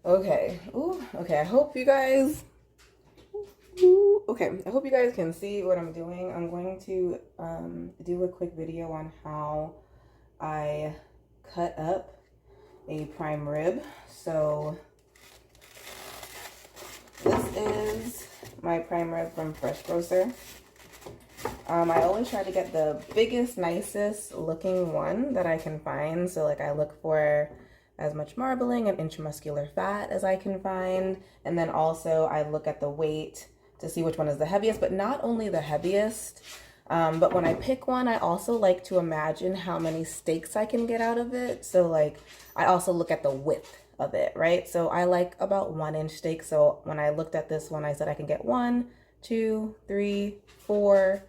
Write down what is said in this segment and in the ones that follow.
Okay. Ooh, okay. I hope you guys okay, I hope you guys can see what I'm doing. I'm going to do a quick video on how I cut up a prime rib. So this is my prime rib from Fresh Grocer. I always try to get the biggest, nicest looking one that I can find. So like I look for as much marbling and intramuscular fat as I can find. And then also I look at the weight to see which one is the heaviest, but not only the heaviest, but when I pick one, I also like to imagine how many steaks I can get out of it. So like I also look at the width of it, right? So I like about 1-inch steaks. So when I looked at this one, I said I can get 1, 2, 3, 4,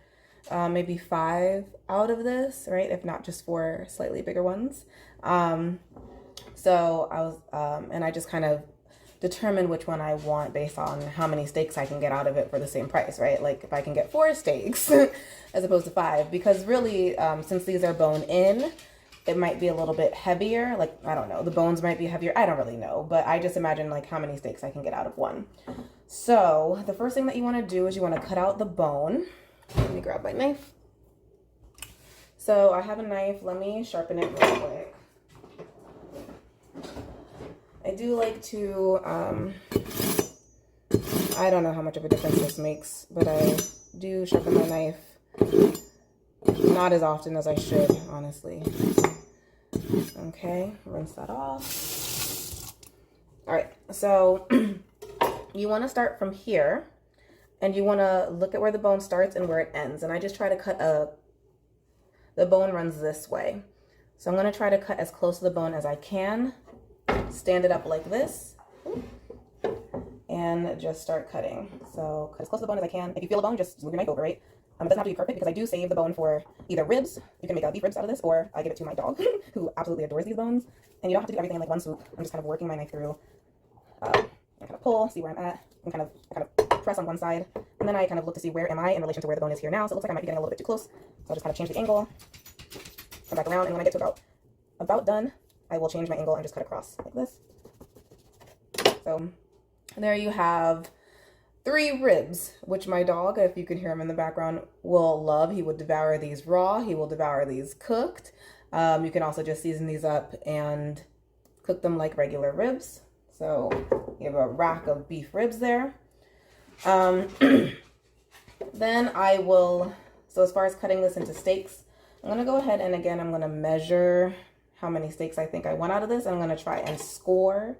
maybe 5 out of this, right? If not just 4 slightly bigger ones. So I was, and I just kind of determine which one I want based on how many steaks I can get out of it for the same price, right? Like if I can get 4 steaks as opposed to 5, because really, since these are bone in, it might be a little bit heavier. Like, I don't know, the bones might be heavier. I don't really know, but I just imagine like how many steaks I can get out of one. So the first thing that you want to do is you want to cut out the bone. Let me grab my knife. So I have a knife. Let me sharpen it real quick. I do like to, I don't know how much of a difference this makes, but I do sharpen my knife. Not as often as I should, honestly. Okay, rinse that off. All right, so you want to start from here, and you want to look at where the bone starts and where it ends. And I just try to cut the bone runs this way. So I'm going to try to cut as close to the bone as I can. Stand it up like this and just start cutting. So cut as close to the bone as I can. If you feel a bone, just move your knife over, right? It doesn't have to be perfect because I do save the bone for either ribs. You can make beef ribs out of this, or I give it to my dog who absolutely adores these bones. And you don't have to do everything in like one swoop. I'm just kind of working my knife through. I kind of pull, see where I'm at, and kind of press on one side. And then I kind of look to see where am I in relation to where the bone is here now. So it looks like I might be getting a little bit too close. So I'll just kind of change the angle, come back around, and when I get to about done, I will change my angle and just cut across like this. So there you have 3 ribs, which my dog, if you can hear him in the background, will love. He would devour these raw. He will devour these cooked. You can also just season these up and cook them like regular ribs. So you have a rack of beef ribs there. Then I will, so as far as cutting this into steaks, I'm going to go ahead and again, I'm going to measure how many steaks I think I want out of this. I'm going to try and score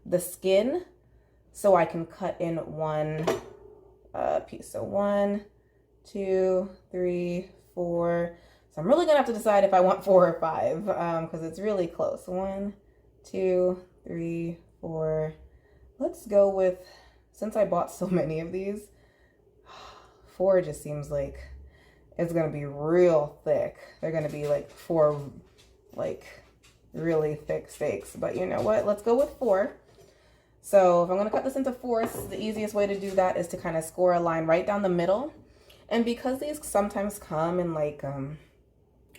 the skin so I can cut in one piece. So 1, 2, 3, 4. So I'm really going to have to decide if I want 4 or 5 because it's really close. 1, 2, 3, 4. Let's go with, since I bought so many of these, 4 just seems like it's going to be real thick. They're going to be like 4 like really thick steaks, but you know what, let's go with 4. So if I'm going to cut this into 4ths, the easiest way to do that is to kind of score a line right down the middle. And because these sometimes come in like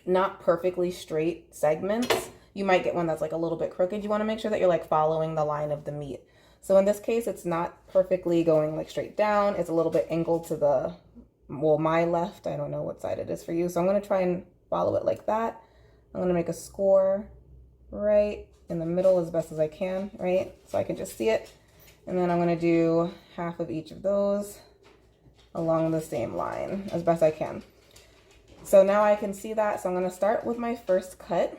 not perfectly straight segments, you might get one that's like a little bit crooked. You want to make sure that you're like following the line of the meat. So in this case, it's not perfectly going like straight down. It's a little bit angled to the, well, my left. I don't know what side it is for you. So I'm going to try and follow it like that. I'm going to make a score right in the middle as best as I can, right? So I can just see it. And then I'm going to do half of each of those along the same line as best I can. So now I can see that. So I'm going to start with my first cut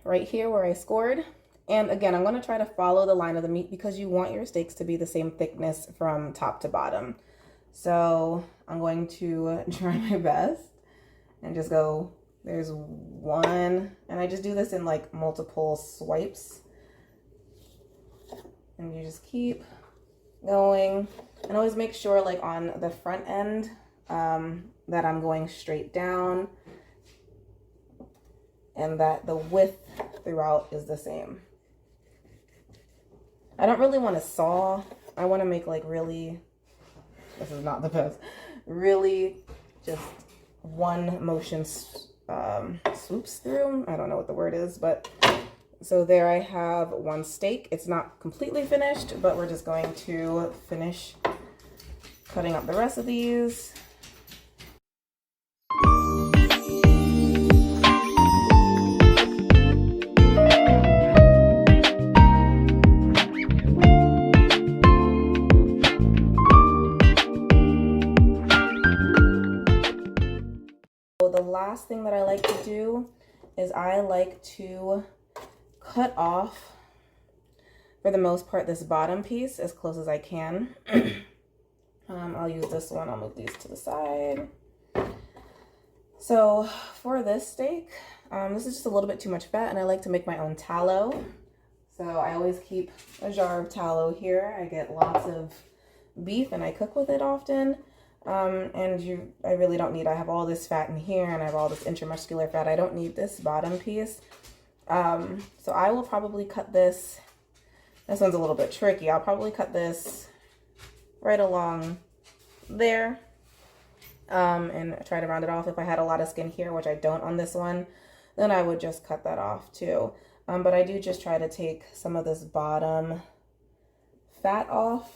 right here where I scored. And again, I'm going to try to follow the line of the meat because you want your steaks to be the same thickness from top to bottom. So I'm going to try my best and just go, there's 1, and I just do this in like multiple swipes. And you just keep going. And always make sure like on the front end that I'm going straight down and that the width throughout is the same. I don't really want to saw. I want to make like really, this is not the best, really just one motion swoops through. I don't know what the word is, but So there I have one steak. It's not completely finished, but we're just going to finish cutting up the rest of these. The last thing that I like to do is I like to cut off, for the most part, this bottom piece as close as I can. I'll use this one. I'll move these to the side. So for this steak, this is just a little bit too much fat, and I like to make my own tallow. So I always keep a jar of tallow here. I get lots of beef and I cook with it often. I really don't need, I have all this fat in here and I have all this intramuscular fat. I don't need this bottom piece. So I will probably cut this. This one's a little bit tricky. I'll probably cut this right along there, and try to round it off. If I had a lot of skin here, which I don't on this one, then I would just cut that off too. But I do just try to take some of this bottom fat off.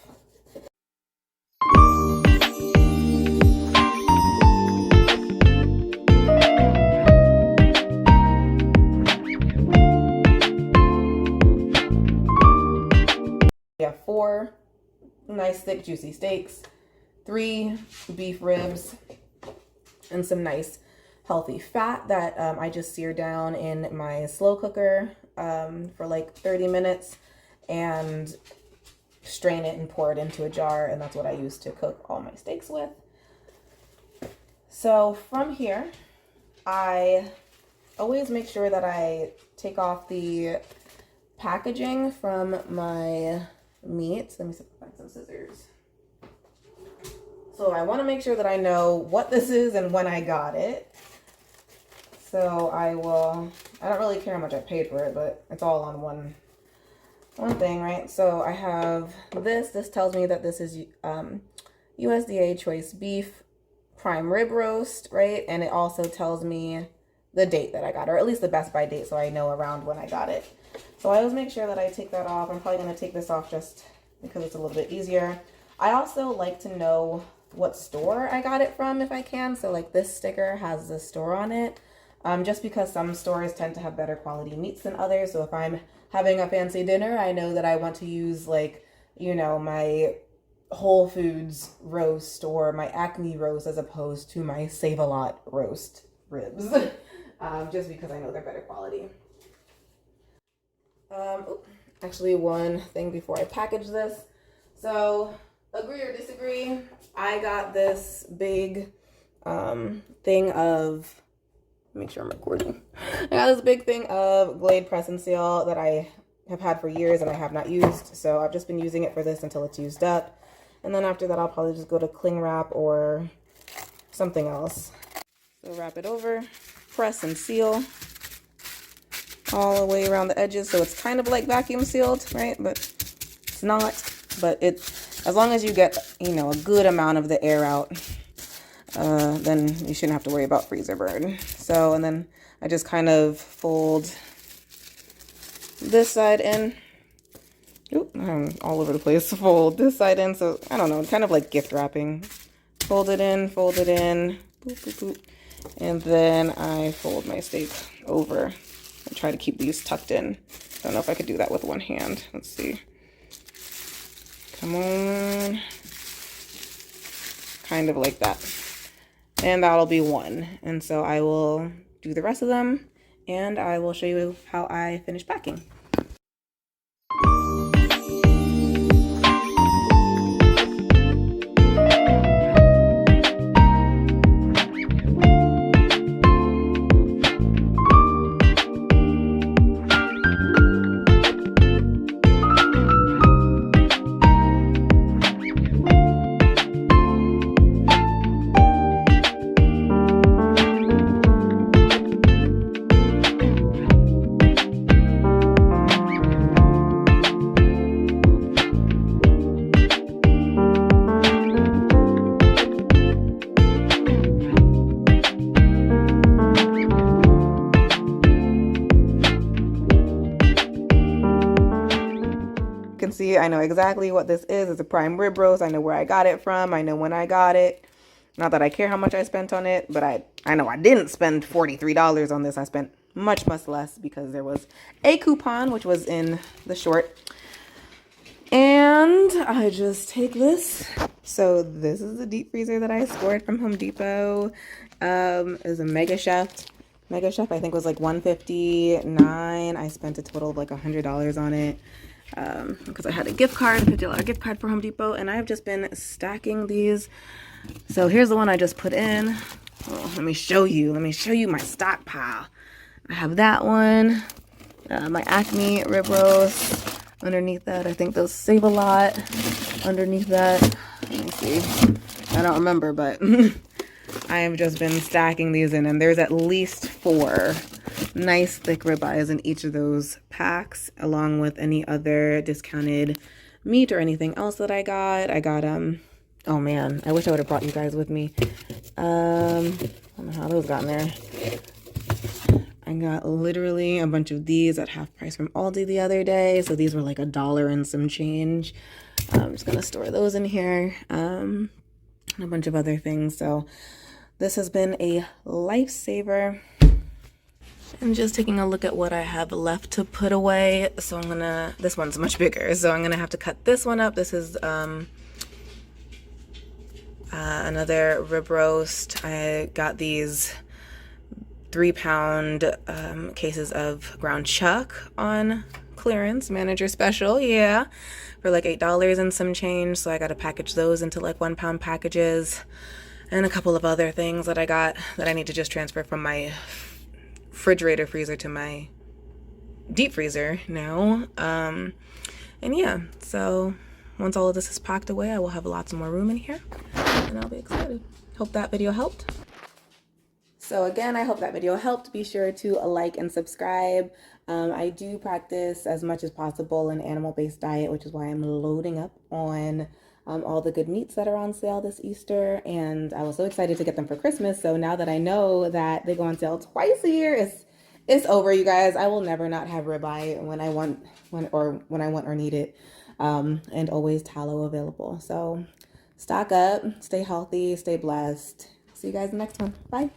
We have 4 nice thick juicy steaks, 3 beef ribs, and some nice healthy fat that I just sear down in my slow cooker for like 30 minutes and strain it and pour it into a jar, and that's what I use to cook all my steaks with. So from here, I always make sure that I take off the packaging from my meat. Let me find some scissors. So I want to make sure that I know what this is and when I got it. So I don't really care how much I paid for it, but it's all on one thing, right? So I have this tells me that this is USDA choice beef prime rib roast, right? And it also tells me the date that I got, or at least the Best By date, so I know around when I got it. So I always make sure that I take that off. I'm probably going to take this off just because it's a little bit easier. I also like to know what store I got it from if I can. So like this sticker has the store on it, just because some stores tend to have better quality meats than others. So if I'm having a fancy dinner, I know that I want to use, like, you know, my Whole Foods roast or my Acme roast as opposed to my Save-A-Lot roast ribs, just because I know they're better quality. Actually, one thing before I package this. So, agree or disagree, I got this big thing of, make sure I'm recording. I got this big thing of Glade Press and Seal that I have had for years and I have not used. So I've just been using it for this until it's used up. And then after that, I'll probably just go to cling wrap or something else. So wrap it over, press and seal all the way around the edges. So it's kind of like vacuum sealed, right? But it's not. But as long as you get, you know, a good amount of the air out, then you shouldn't have to worry about freezer burn. So, and then I just kind of fold this side in. Oop, I'm all over the place. Fold this side in. So, I don't know, kind of like gift wrapping. Fold it in, boop, boop, boop. And then I fold my steak over and try to keep these tucked in. I don't know if I could do that with one hand. Let's see. Come on. Kind of like that. And that'll be one. And so I will do the rest of them and I will show you how I finish packing. see, I know exactly what this is. It's a prime rib roast. I know where I got it from. I know when I got it. Not that I care how much I spent on it, but I know I didn't spend $43 on this. I spent much, much less because there was a coupon, which was in the short. And I just take this. So this is the deep freezer that I scored from Home Depot. It was a Mega Chef. Mega Chef, I think, was like $159. I spent a total of like $100 on it because I had a gift card, a $50 gift card for Home Depot, and I've just been stacking these. So here's the one I just put in. Oh, let me show you. Let me show you my stockpile. I have that one. My Acme rib roast. Underneath that, I think those save a lot. Underneath that, let me see. I don't remember, but I have just been stacking these in, and there's at least 4 nice thick ribeyes in each of those packs, along with any other discounted meat or anything else that I got. Oh man, I wish I would have brought you guys with me. I don't know how those got in there. I got literally a bunch of these at half price from Aldi the other day. So these were like $1 and some change. I'm just going to store those in here. And a bunch of other things. So this has been a lifesaver. And just taking a look at what I have left to put away. So this one's much bigger. So I'm going to have to cut this one up. This is another rib roast. I got these 3-pound cases of ground chuck on clearance, manager special, yeah, for like $8 and some change. So I got to package those into like 1-pound packages, and a couple of other things that I got that I need to just transfer from my refrigerator freezer to my deep freezer now. And yeah, so once all of this is packed away, I will have lots more room in here, and I'll be excited. Hope that video helped. So again, I hope that video helped. Be sure to like and subscribe. I do practice as much as possible an animal-based diet, which is why I'm loading up on all the good meats that are on sale this Easter. And I was so excited to get them for Christmas. So now that I know that they go on sale twice a year, it's over, you guys. I will never not have ribeye when I want or need it, and always tallow available. So stock up, stay healthy, stay blessed. See you guys in the next one. Bye.